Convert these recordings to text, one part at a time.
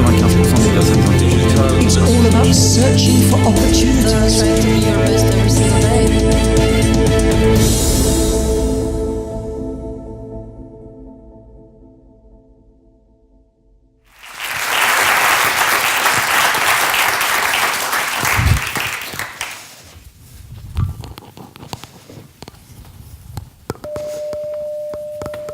des personnes intelligentes. It's all about searching for opportunities.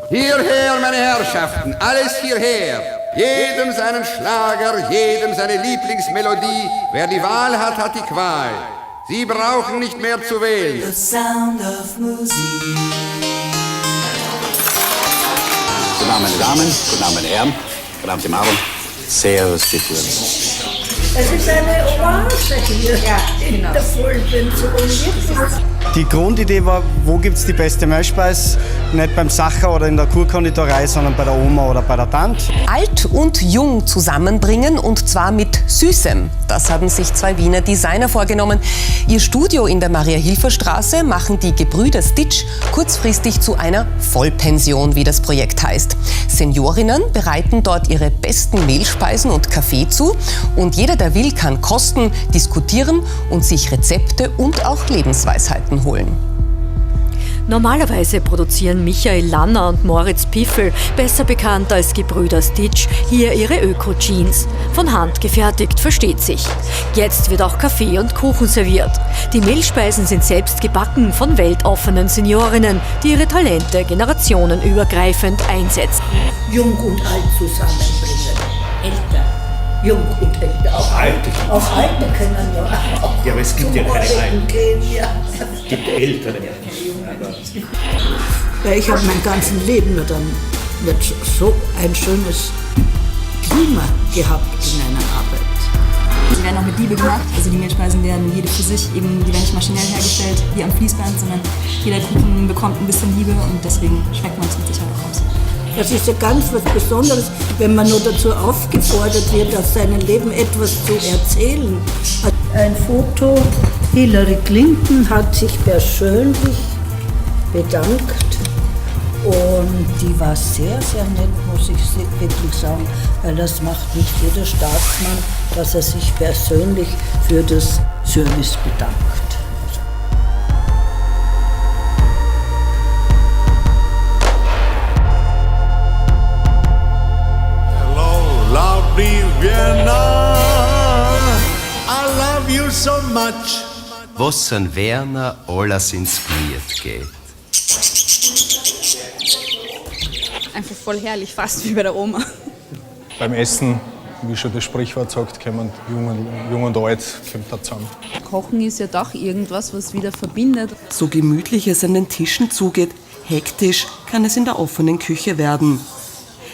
Hierher, meine Herrschaften, alles hierher. Jedem seinen Schlager, jedem seine Lieblingsmelodie. Wer die Wahl hat, hat die Qual. Sie brauchen nicht mehr zu wählen. The sound of music. Guten Abend, meine Damen, guten Abend, meine Herren, guten Abend, im Abend. Servus, bitte. Es ist eine Oase hier in der Vollpension. Die Grundidee war, wo gibt es die beste Mehlspeise? Nicht beim Sacher oder in der Kurkonditorei, sondern bei der Oma oder bei der Tante. Alt und jung zusammenbringen und zwar mit Süßem. Das haben sich zwei Wiener Designer vorgenommen. Ihr Studio in der Maria-Hilfer-Straße machen die Gebrüder Stitch kurzfristig zu einer Vollpension, wie das Projekt heißt. Seniorinnen bereiten dort ihre besten Mehlspeisen und Kaffee zu und jeder, der will, kann kosten, diskutieren und sich Rezepte und auch Lebensweisheiten holen. Normalerweise produzieren Michael Lanner und Moriz Piffl, besser bekannt als Gebrüder Stitch, hier ihre Öko-Jeans. Von Hand gefertigt, versteht sich. Jetzt wird auch Kaffee und Kuchen serviert. Die Mehlspeisen sind selbst gebacken von weltoffenen Seniorinnen, die ihre Talente generationenübergreifend einsetzen. Jung und alt zusammenbringen. Älter. Jung und älter. Auch Alte. Auch Alte können ja auch. Ja, aber es gibt ja keine Alten. Es gibt Ältere. Ja, ich habe mein ganzes Leben nur dann nicht so ein schönes Klima gehabt in einer Arbeit. Die werden auch mit Liebe gemacht, also die Mehlspeisen werden jede für sich, eben, die werden nicht maschinell hergestellt wie am Fließband, sondern jeder Kuchen bekommt ein bisschen Liebe und deswegen schmeckt man es mit Sicherheit auch raus. Das ist ja ganz was Besonderes, wenn man nur dazu aufgefordert wird, aus seinem Leben etwas zu erzählen. Ein Foto, Hillary Clinton hat sich persönlich bedankt und die war sehr, sehr nett, muss ich wirklich sagen, weil das macht nicht jeder Staatsmann, dass er sich persönlich für das Service bedankt. Vienna, I love you so much. Was an Werner alles inspiriert geht. Einfach voll herrlich, fast wie bei der Oma. Beim Essen, wie schon das Sprichwort sagt, kommen Jung und Alt kommt da zusammen. Kochen ist ja doch irgendwas, was wieder verbindet. So gemütlich es an den Tischen zugeht, hektisch kann es in der offenen Küche werden.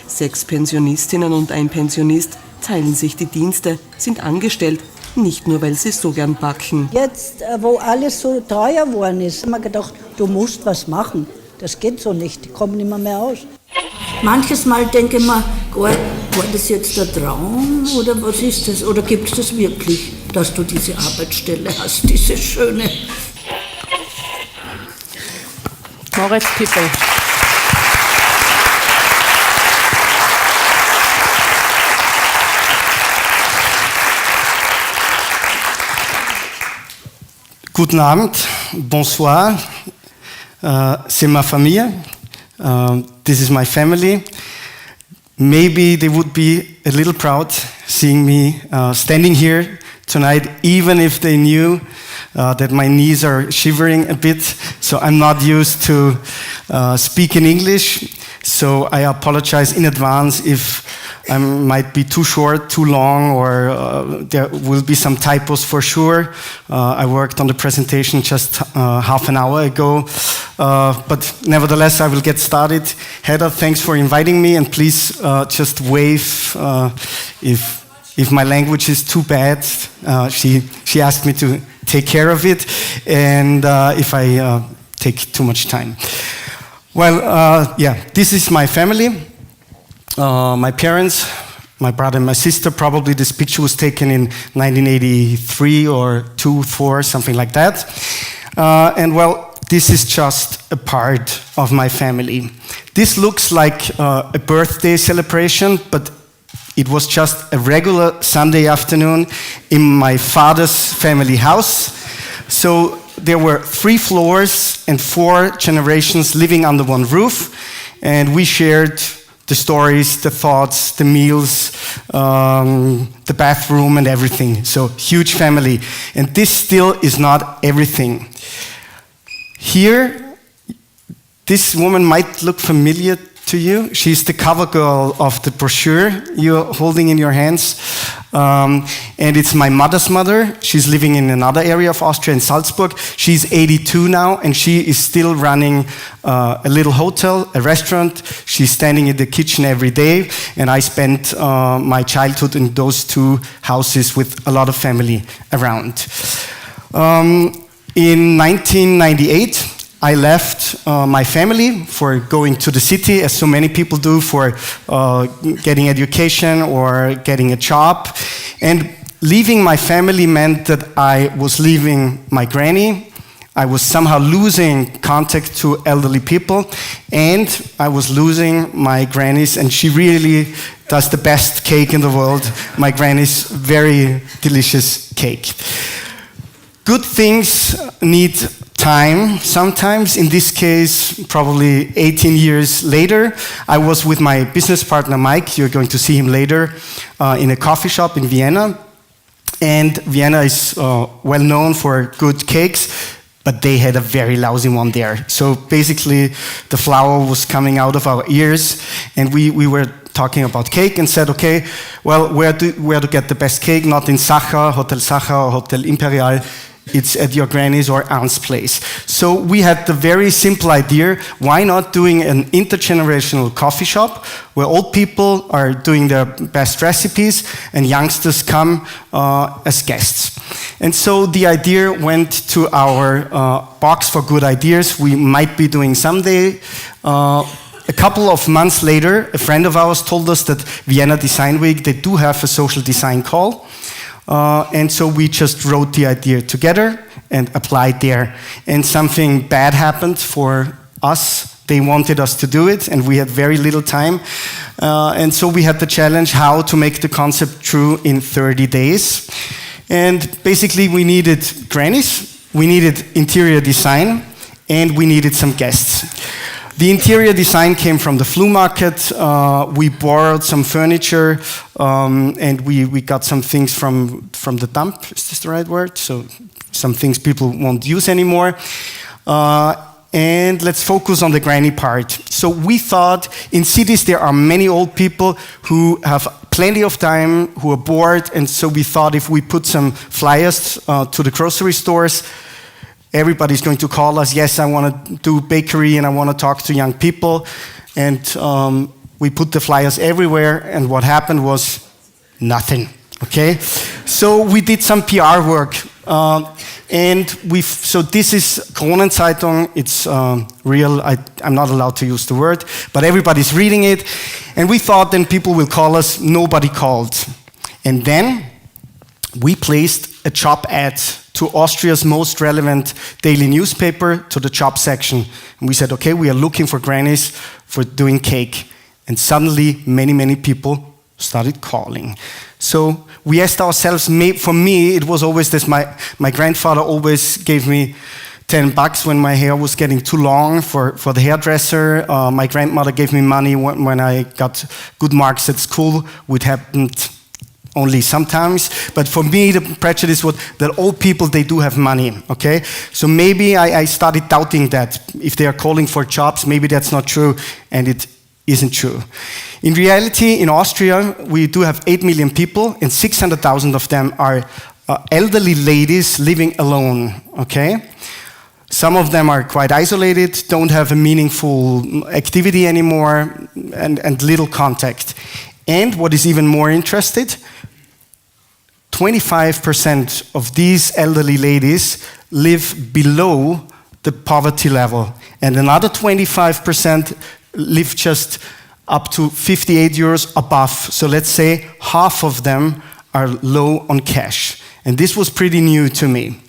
6 Pensionistinnen und ein Pensionist teilen sich die Dienste, sind angestellt, nicht nur, weil sie so gern backen. Jetzt, wo alles so teuer geworden ist, haben wir gedacht, du musst was machen. Das geht so nicht, die kommen nicht mehr aus. Manches Mal denke ich mir, war das jetzt der Traum oder was ist das? Oder gibt es das wirklich, dass du diese Arbeitsstelle hast, diese schöne? Moriz Piffl. Guten Abend, bonsoir, c'est ma famille, this is my family. Maybe they would be a little proud seeing me standing here tonight, even if they knew that my knees are shivering a bit, so I'm not used to speak in English, so I apologize in advance if I might be too short, too long, or there will be some typos for sure. I worked on the presentation just half an hour ago, but nevertheless I will get started. Heather, thanks for inviting me, and please just wave if my language is too bad. She asked me to take care of it, and if I take too much time. Well, yeah, this is my family. My parents, my brother and my sister. Probably this picture was taken in 1983 or 4, something like that. And well, this is just a part of my family. This looks like a birthday celebration, but It was just a regular Sunday afternoon in my father's family house. So there were 3 floors and 4 generations living under one roof, and we shared the stories, the thoughts, the meals, the bathroom and everything. So huge family. And this still is not everything. Here, this woman might look familiar to you. She's the cover girl of the brochure you're holding in your hands. And it's my mother's mother. She's living in another area of Austria, in Salzburg. She's 82 now, and she is still running a little hotel, a restaurant. She's standing in the kitchen every day, and I spent my childhood in those 2 houses with a lot of family around. In 1998, I left my family for going to the city, as so many people do, for getting education or getting a job. And leaving my family meant that I was leaving my granny. I was somehow losing contact to elderly people, and I was losing my grannies, and she really does the best cake in the world. My granny's very delicious cake. Good things need time sometimes. In this case, probably 18 years later, I was with my business partner Mike, you're going to see him later, in a coffee shop in Vienna. And Vienna is well known for good cakes, but they had a very lousy one there. So basically, the flour was coming out of our ears, and we were talking about cake and said, okay, well, where to get the best cake? Not in Sacher, Hotel Sacher or Hotel Imperial. It's at your granny's or aunt's place. So we had the very simple idea, why not doing an intergenerational coffee shop where old people are doing their best recipes and youngsters come as guests. And so the idea went to our box for good ideas we might be doing someday. A couple of months later, a friend of ours told us that Vienna Design Week, they do have a social design call. And so we just wrote the idea together and applied there. And something bad happened for us. They wanted us to do it, and we had very little time. And so we had the challenge how to make the concept true in 30 days. And basically we needed grannies, we needed interior design, and we needed some guests. The interior design came from the flea market. We borrowed some furniture, and we got some things from the dump. Is this the right word? So some things people won't use anymore. And let's focus on the granny part. So we thought in cities there are many old people who have plenty of time, who are bored, and so we thought if we put some flyers to the grocery stores, everybody's going to call us, yes, I want to do bakery and I want to talk to young people. And we put the flyers everywhere, and what happened was nothing, okay? So we did some PR work. So this is Kronenzeitung, it's real, I'm not allowed to use the word, but everybody's reading it. And we thought then people will call us, nobody called. And then we placed a job ad to Austria's most relevant daily newspaper, to the job section. And we said, okay, we are looking for grannies for doing cake. And suddenly, many, many people started calling. So we asked ourselves, for me, it was always this, my grandfather always gave me $10 when my hair was getting too long for the hairdresser. My grandmother gave me money when I got good marks at school, which happened only sometimes, but for me the prejudice was that old people, they do have money, okay? So maybe I started doubting that. If they are calling for jobs, maybe that's not true, and it isn't true. In reality, in Austria, we do have 8 million people, and 600,000 of them are elderly ladies living alone, okay? Some of them are quite isolated, don't have a meaningful activity anymore, and little contact. And what is even more interesting, 25% of these elderly ladies live below the poverty level, and another 25% live just up to 58 euros above. So let's say half of them are low on cash. And this was pretty new to me.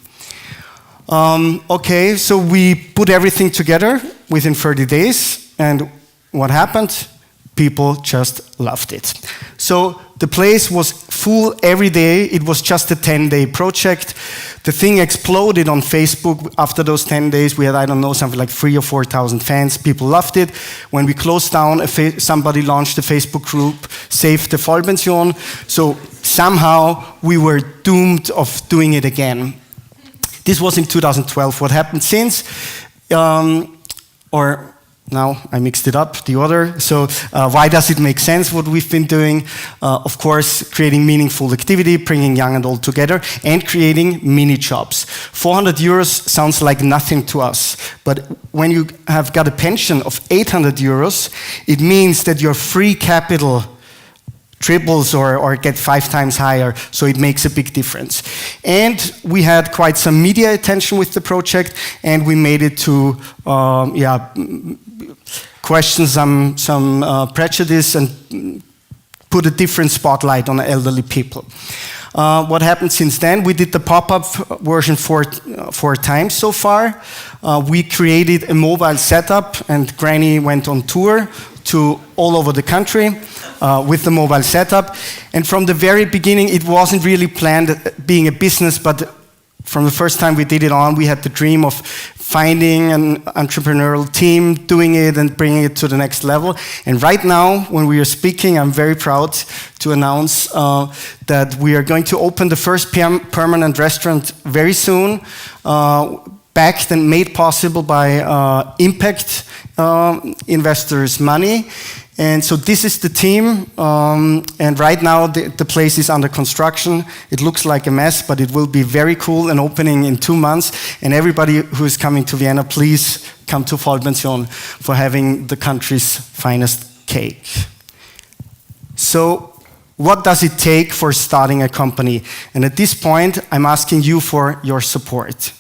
Okay, so we put everything together within 30 days, and what happened? People just loved it. So the place was full every day. It was just a 10-day project. The thing exploded on Facebook. After those 10 days, we had, I don't know, something like 3,000 or 4,000 fans. People loved it. When we closed down, somebody launched a Facebook group, Save the Vollpension. So somehow we were doomed of doing it again. This was in 2012. What happened since? Now I mixed it up, the order. So why does it make sense what we've been doing? Of course, creating meaningful activity, bringing young and old together, and creating mini jobs. 400 euros sounds like nothing to us, but when you have got a pension of 800 euros, it means that your free capital triples or get 5 times higher, so it makes a big difference. And we had quite some media attention with the project, and we made it to question some prejudice and put a different spotlight on elderly people. What happened since then? We did the pop-up version four times so far. We created a mobile setup, and Granny went on tour to all over the country with the mobile setup. And from the very beginning, it wasn't really planned being a business, but from the first time we did it on, we had the dream of finding an entrepreneurial team, doing it and bringing it to the next level. And right now, when we are speaking, I'm very proud to announce that we are going to open the first permanent restaurant very soon, backed and made possible by impact investors' money. And so this is the team, and right now the place is under construction. It looks like a mess, but it will be very cool and opening in 2 months. And everybody who is coming to Vienna, please come to Vollpension for having the country's finest cake. So what does it take for starting a company? And at this point, I'm asking you for your support.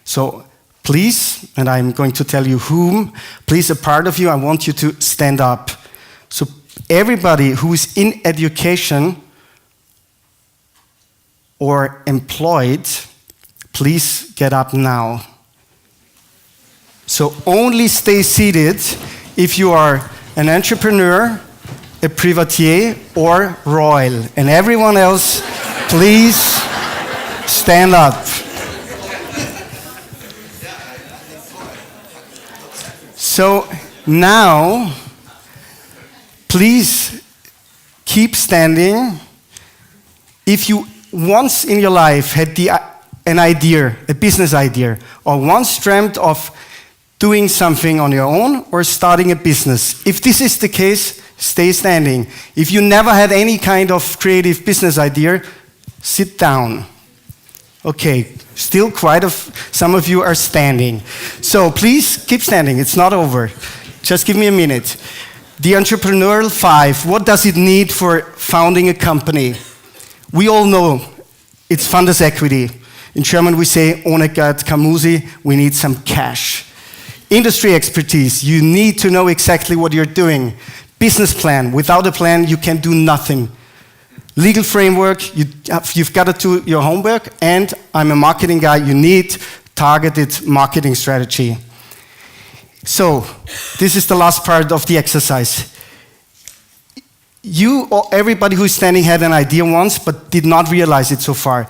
So please, and I'm going to tell you whom, please, a part of you, I want you to stand up. So everybody who is in education or employed, please get up now. So only stay seated if you are an entrepreneur, a privatier, or royal. And everyone else, please stand up. So now, please keep standing. If you once in your life had an idea, a business idea, or once dreamt of doing something on your own or starting a business, if this is the case, stay standing. If you never had any kind of creative business idea, sit down. Okay, still some of you are standing. So please keep standing, it's not over. Just give me a minute. The entrepreneurial 5, what does it need for founding a company? We all know it's funders equity. In German we say, ohne Geld kein Musi, we need some cash. Industry expertise, you need to know exactly what you're doing. Business plan, without a plan you can do nothing. Legal framework, you've got to do your homework, and I'm a marketing guy, you need targeted marketing strategy. So, this is the last part of the exercise. You or everybody who's standing had an idea once, but did not realize it so far.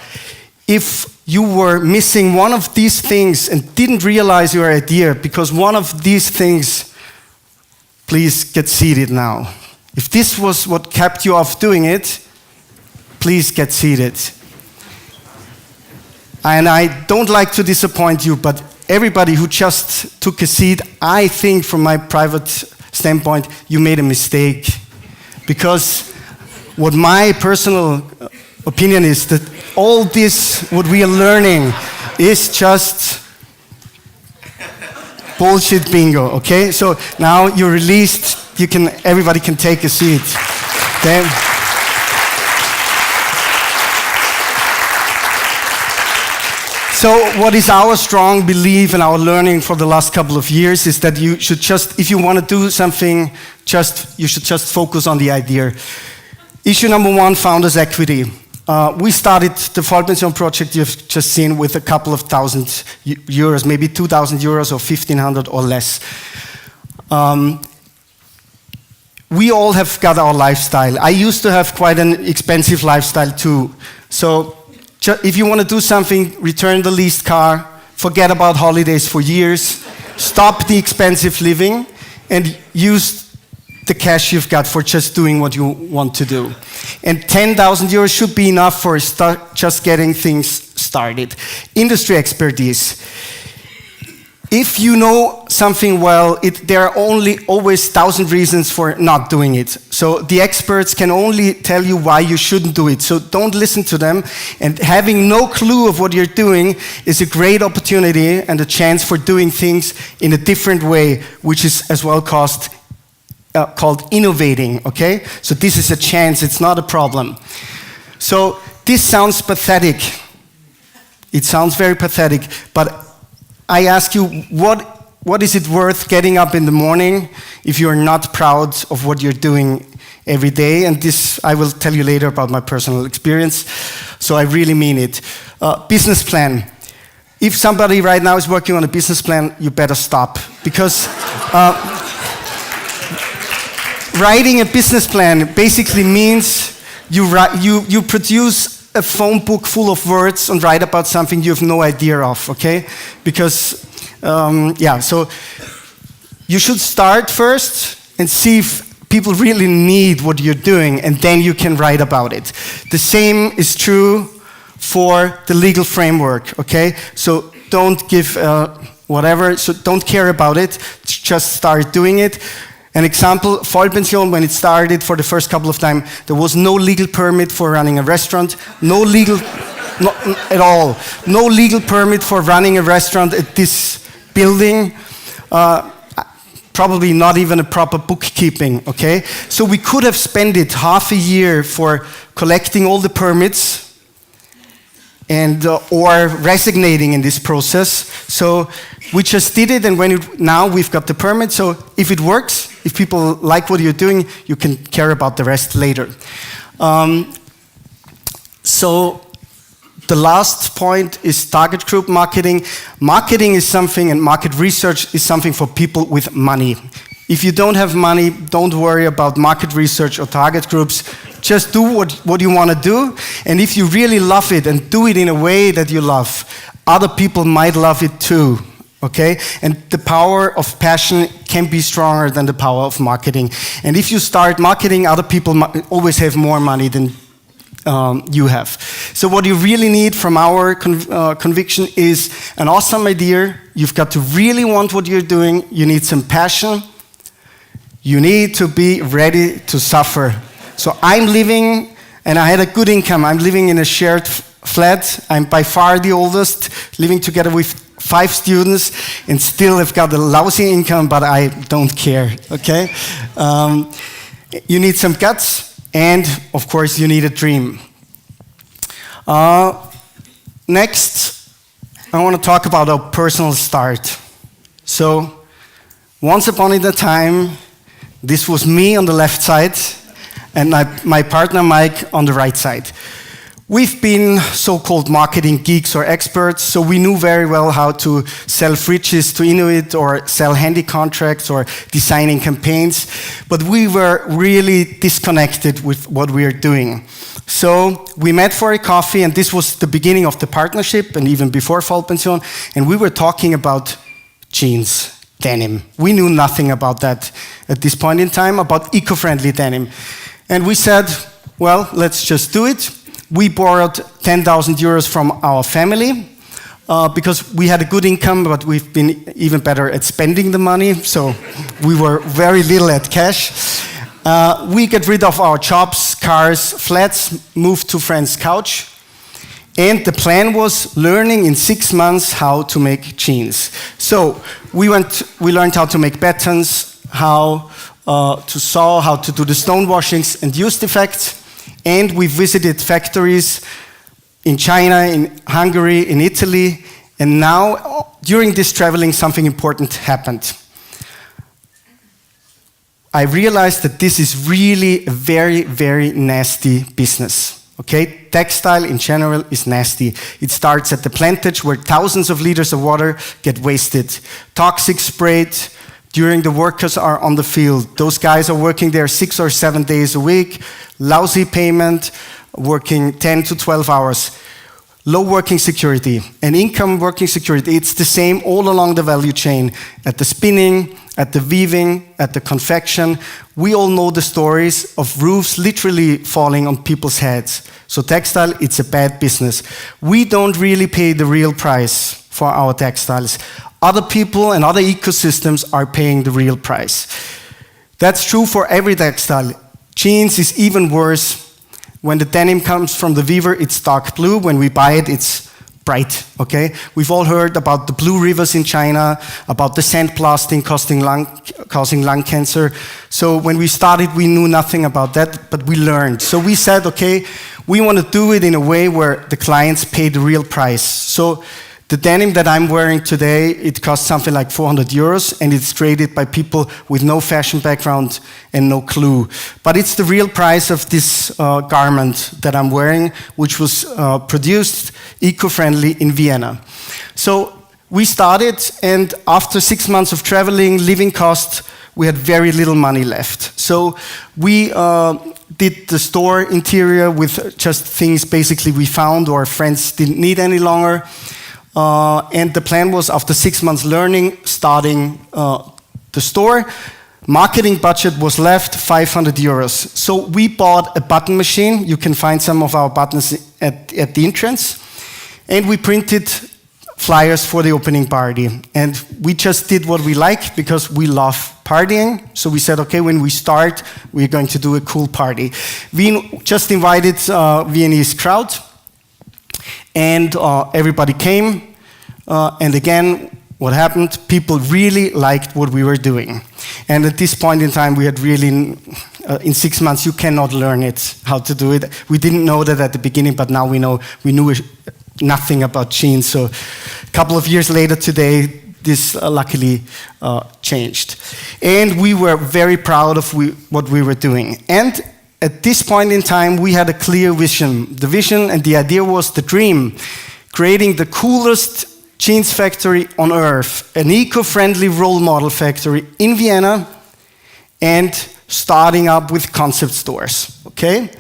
If you were missing one of these things and didn't realize your idea because one of these things, please get seated now. If this was what kept you off doing it, please get seated. And I don't like to disappoint you, but everybody who just took a seat, I think from my private standpoint, you made a mistake. Because what my personal opinion is that all this, what we are learning, is just bullshit bingo, okay? So now you're released, everybody can take a seat. Okay? So what is our strong belief and our learning for the last couple of years is that you should just, if you want to do something, you should just focus on the idea. Issue number 1, founders equity. We started the Vollpension project you've just seen with a couple of thousand euros, maybe 2,000 euros or 1,500 or less. we all have got our lifestyle. I used to have quite an expensive lifestyle too. So if you want to do something, return the leased car, forget about holidays for years, stop the expensive living, and use the cash you've got for just doing what you want to do. And 10,000 euros should be enough for just getting things started. Industry expertise. If you know something well, there are always 1,000 reasons for not doing it. So the experts can only tell you why you shouldn't do it. So don't listen to them. And having no clue of what you're doing is a great opportunity and a chance for doing things in a different way, which is as well called innovating, okay? So this is a chance, it's not a problem. So this sounds pathetic. It sounds very pathetic, but I ask you, what is it worth getting up in the morning if you're not proud of what you're doing every day? And this, I will tell you later about my personal experience, so I really mean it. Business plan. If somebody right now is working on a business plan, you better stop, because writing a business plan basically means you produce a phone book full of words and write about something you have no idea of, okay? Because, so you should start first and see if people really need what you're doing, and then you can write about it. The same is true for the legal framework, okay? So don't give whatever, so don't care about it, just start doing it. An example, Vollpension, when it started for the first couple of times, there was no legal permit for running a restaurant, not at all. No legal permit for running a restaurant at this building, probably not even a proper bookkeeping, okay? So we could have spent it half a year for collecting all the permits and or resignating in this process. So we just did it, and now we've got the permit. So if it works, if people like what you're doing, you can care about the rest later. So the last point is target group marketing. Marketing is something, and market research is something for people with money. If you don't have money, don't worry about market research or target groups. Just do what you want to do. And if you really love it and do it in a way that you love, other people might love it too. Okay? And the power of passion can be stronger than the power of marketing. And if you start marketing, other people always have more money than you have. So what you really need from our conviction is an awesome idea. You've got to really want what you're doing. You need some passion. You need to be ready to suffer. So I'm living, and I had a good income. I'm living in a shared flat. I'm by far the oldest, living together with 5 students, and still have got a lousy income, but I don't care, okay? You need some guts, and of course you need a dream. Next, I want to talk about our personal start. So, once upon a time, this was me on the left side, and my partner Mike on the right side. We've been so-called marketing geeks or experts, so we knew very well how to sell fridges to Inuit or sell handy contracts or designing campaigns, but we were really disconnected with what we are doing. So we met for a coffee, and this was the beginning of the partnership, and even before Vollpension, and we were talking about jeans. Denim. We knew nothing about that at this point in time, about eco-friendly denim. And we said, well, let's just do it. We borrowed 10,000 euros from our family because we had a good income, but we've been even better at spending the money, so we were very little at cash. We get rid of our jobs, cars, flats, moved to friend's couch. And the plan was learning in 6 months how to make jeans. So we learned how to make buttons, how to sew, how to do the stone washings and use defects. And we visited factories in China, in Hungary, in Italy. And now, during this traveling, something important happened. I realized that this is really a very, very nasty business. Okay, textile in general is nasty. It starts at the plantage where thousands of liters of water get wasted. Toxic sprayed during the workers are on the field. Those guys are working there 6 or 7 days a week, lousy payment, working 10 to 12 hours. Low working security and income working security, it's the same all along the value chain, at the spinning, at the weaving, at the confection. We all know the stories of roofs literally falling on people's heads. So textile, it's a bad business. We don't really pay the real price for our textiles. Other people and other ecosystems are paying the real price. That's true for every textile. Jeans is even worse. When the denim comes from the weaver, it's dark blue. When we buy it, it's bright, okay? We've all heard about the blue rivers in China, about the sandblasting causing lung cancer. So when we started, we knew nothing about that, but we learned. So we said, okay, we want to do it in a way where the clients pay the real price. So the denim that I'm wearing today, it costs something like 400 euros, and it's created by people with no fashion background and no clue. But it's the real price of this garment that I'm wearing, which was produced eco-friendly in Vienna. So we started, and after 6 months of traveling, living costs, we had very little money left. So we did the store interior with just things basically we found or friends didn't need any longer. And the plan was, after 6 months learning, starting the store. Marketing budget was left 500 euros. So we bought a button machine. You can find some of our buttons at the entrance. And we printed flyers for the opening party. And we just did what we like because we love partying. So we said, okay, when we start, we're going to do a cool party. We just invited Viennese crowd. And everybody came, and again, what happened? People really liked what we were doing. And at this point in time, we had really, in 6 months, you cannot learn it, how to do it. We didn't know that at the beginning, but now we know. We knew nothing about jeans. So a couple of years later today, this luckily changed. And we were very proud of what we were doing. And at this point in time, we had a clear vision. The vision and the idea was the dream, creating the coolest jeans factory on earth, an eco-friendly role model factory in Vienna, and starting up with concept stores, okay?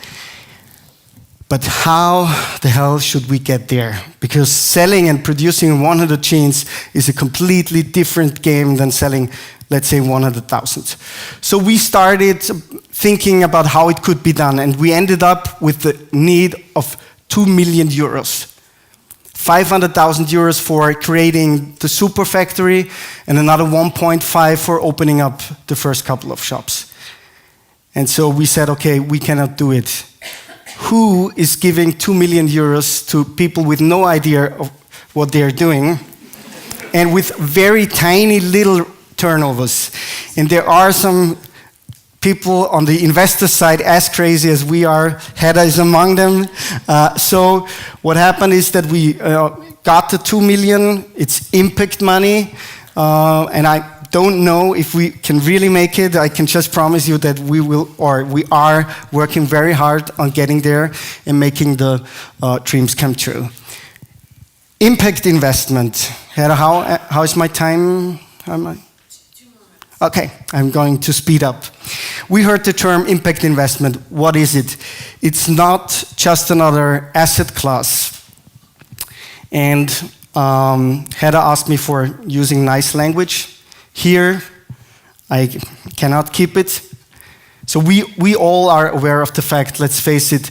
But how the hell should we get there? Because selling and producing 100 jeans is a completely different game than selling, let's say, 100,000. So we started thinking about how it could be done, and we ended up with the need of 2 million euros. 500,000 euros for creating the super factory, and another 1.5 for opening up the first couple of shops. And so we said, okay, we cannot do it. Who is giving 2 million euros to people with no idea of what they're doing, and with very tiny little turnovers? And there are some people on the investor side as crazy as we are. Hedda is among them. So what happened is that we got the 2 million. It's impact money, and I don't know if we can really make it. I can just promise you that we will, or we are working very hard on getting there and making the dreams come true. Impact investment. Hedda, how is my time? How am I? Okay, I'm going to speed up. We heard the term impact investment. What is it? It's not just another asset class. And Hedda asked me for using nice language. Here, I cannot keep it. So we all are aware of the fact, let's face it,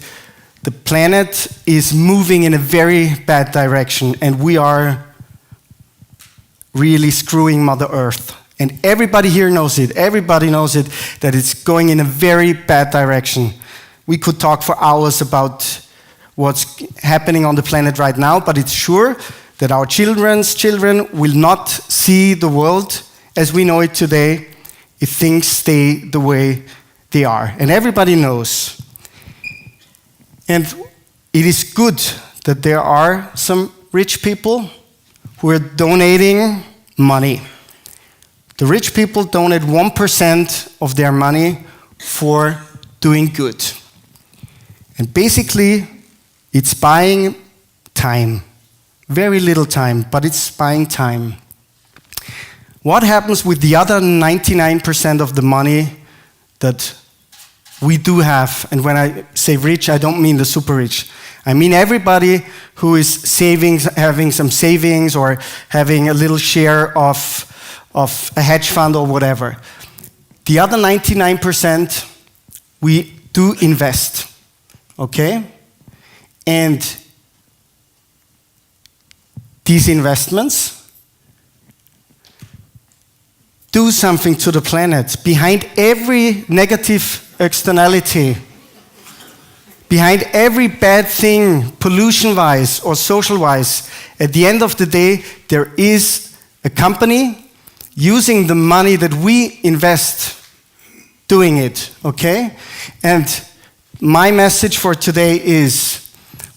the planet is moving in a very bad direction, and we are really screwing Mother Earth. And everybody here knows it. Everybody knows it, that it's going in a very bad direction. We could talk for hours about what's happening on the planet right now, but it's sure that our children's children will not see the world as we know it today if things stay the way they are. And everybody knows. And it is good that there are some rich people who are donating money. The rich people donate 1% of their money for doing good. And basically, it's buying time. Very little time, but it's buying time. what happens with the other 99% of the money that we do have? And when I say rich, I don't mean the super rich. I mean everybody who is saving, having some savings or having a little share of a hedge fund or whatever. The other 99%, we do invest, okay? And these investments do something to the planet. Behind every negative externality, behind every bad thing, pollution-wise or social-wise, at the end of the day, there is a company using the money that we invest, doing it, okay? And my message for today is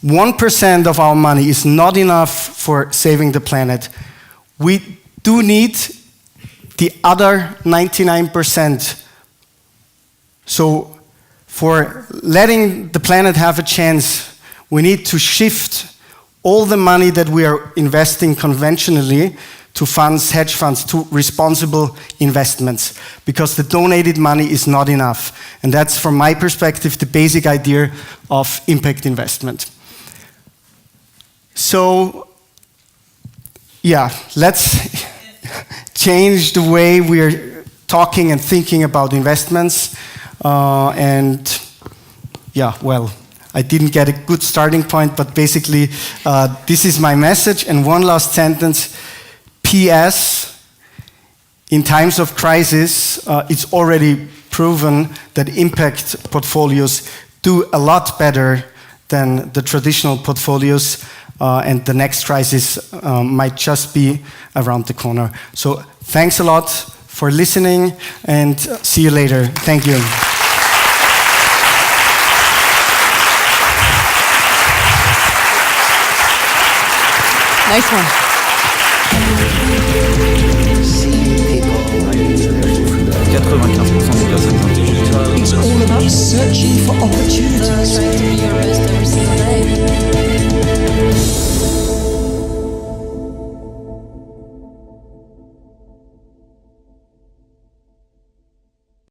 1% of our money is not enough for saving the planet. We do need the other 99%. So for letting the planet have a chance, we need to shift all the money that we are investing conventionally to funds, hedge funds, to responsible investments, because the donated money is not enough. And that's, from my perspective, the basic idea of impact investment. So, yeah, let's change the way we're talking and thinking about investments. And yeah, well, I didn't get a good starting point, but basically, this is my message. And one last sentence. P.S. In times of crisis, it's already proven that impact portfolios do a lot better than the traditional portfolios, and the next crisis might just be around the corner. So thanks a lot for listening, and see you later. Thank you. Nice one. It's all about searching for opportunities.